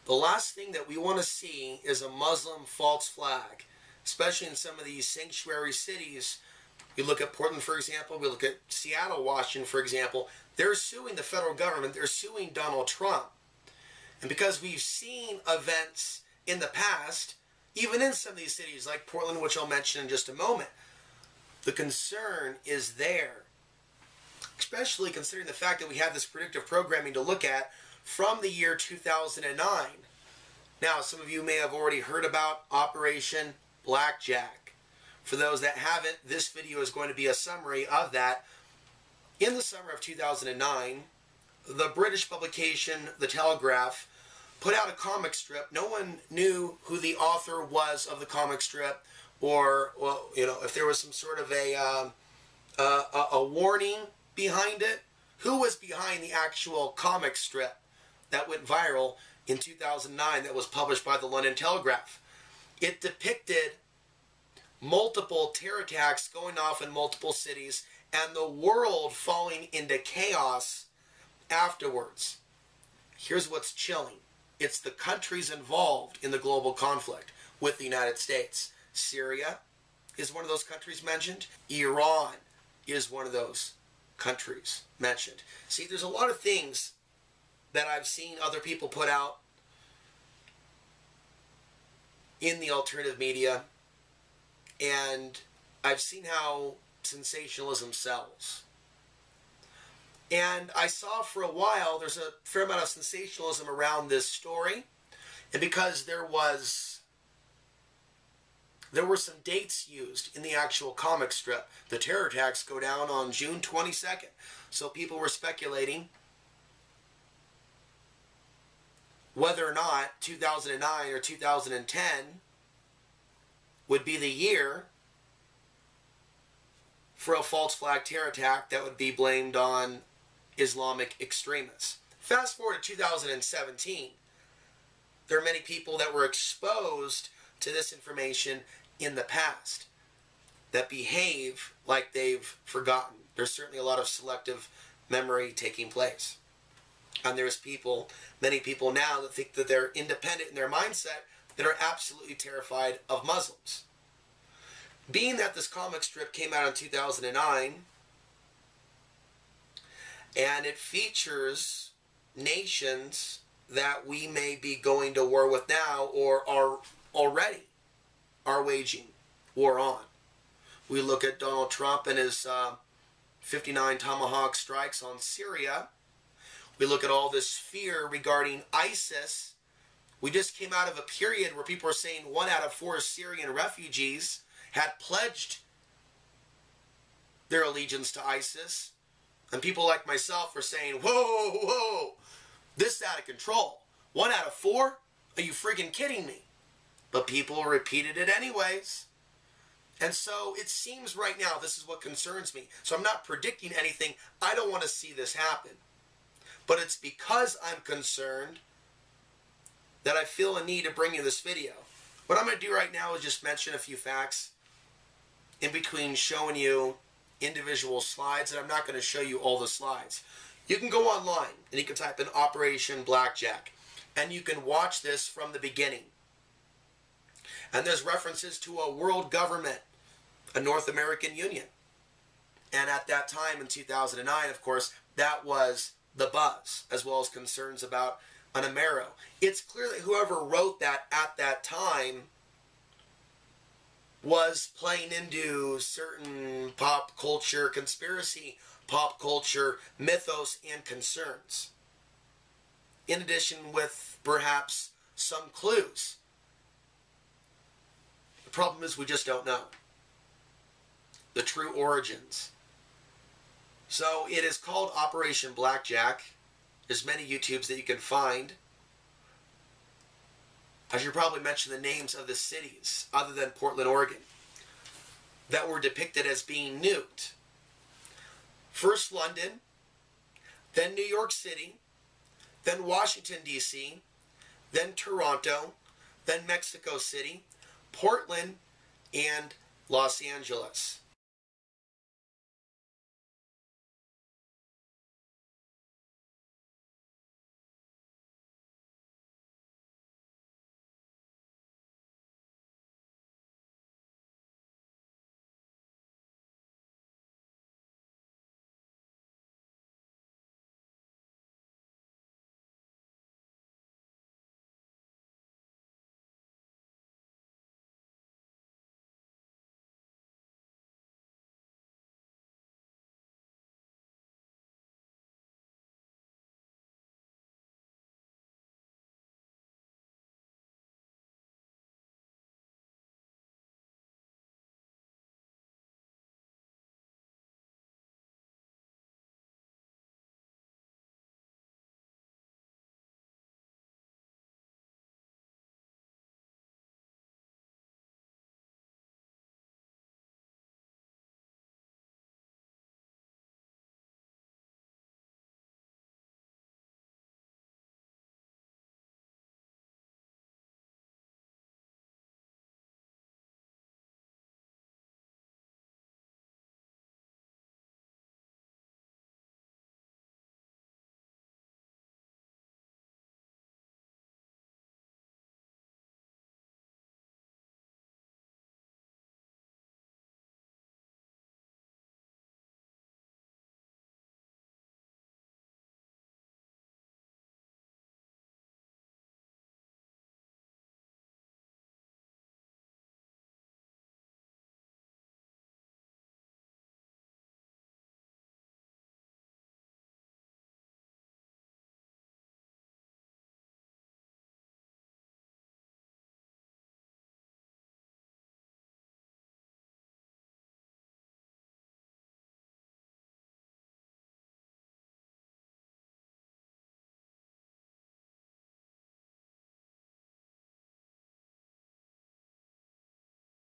The last thing that we want to see is a Muslim false flag, especially in some of these sanctuary cities. You look at Portland, for example. We look at Seattle, Washington, for example. They're suing the federal government. They're suing Donald Trump. And because we've seen events in the past, even in some of these cities like Portland, which I'll mention in just a moment, the concern is there. Especially considering the fact that we have this predictive programming to look at from the year 2009. Now, some of you may have already heard about Operation BLACKJACK. For those that haven't, this video is going to be a summary of that. In the summer of 2009, the British publication The Telegraph put out a comic strip. No one knew who the author was of the comic strip, or, well, you know, if there was some sort of a warning behind it. Who was behind the actual comic strip that went viral in 2009 that was published by the London Telegraph? It depicted multiple terror attacks going off in multiple cities and the world falling into chaos afterwards. Here's what's chilling. It's the countries involved in the global conflict with the United States. Syria is one of those countries mentioned. Iran is one of those countries mentioned. See, there's a lot of things that I've seen other people put out in the alternative media, and I've seen how sensationalism sells. And I saw for a while there's a fair amount of sensationalism around this story, and because there were some dates used in the actual comic strip. The terror attacks go down on June 22nd. So people were speculating whether or not 2009 or 2010 would be the year for a false flag terror attack that would be blamed on Islamic extremists. Fast forward to 2017. There are many people that were exposed to this information in the past that behave like they've forgotten. There's certainly a lot of selective memory taking place. And there's many people now that think that they're independent in their mindset that are absolutely terrified of Muslims. Being that this comic strip came out in 2009, and it features nations that we may be going to war with now or are already are waging war on. We look at Donald Trump and his 59 Tomahawk strikes on Syria. We look at all this fear regarding ISIS. We just came out of a period where people are saying 1 out of 4 Syrian refugees had pledged their allegiance to ISIS. And people like myself were saying, whoa, whoa, this is out of control. 1 out of 4? Are you freaking kidding me? But people repeated it anyways. And so it seems right now, this is what concerns me. So I'm not predicting anything. I don't want to see this happen. But it's because I'm concerned that I feel a need to bring you this video. What I'm going to do right now is just mention a few facts in between showing you individual slides, and I'm not going to show you all the slides. You can go online and you can type in Operation BLACKJACK, and you can watch this from the beginning. And there's references to a world government, a North American Union. And at that time in 2009, of course, that was the buzz, as well as concerns about an Amero. It's clear that whoever wrote that at that time was playing into certain pop culture, conspiracy pop culture, mythos, and concerns. In addition with perhaps some clues. The problem is we just don't know the true origins. So it is called Operation BLACKJACK. There's many YouTubes that you can find. I should probably mention the names of the cities, other than Portland, Oregon, that were depicted as being nuked. First London, then New York City, then Washington, D.C., then Toronto, then Mexico City, Portland, and Los Angeles.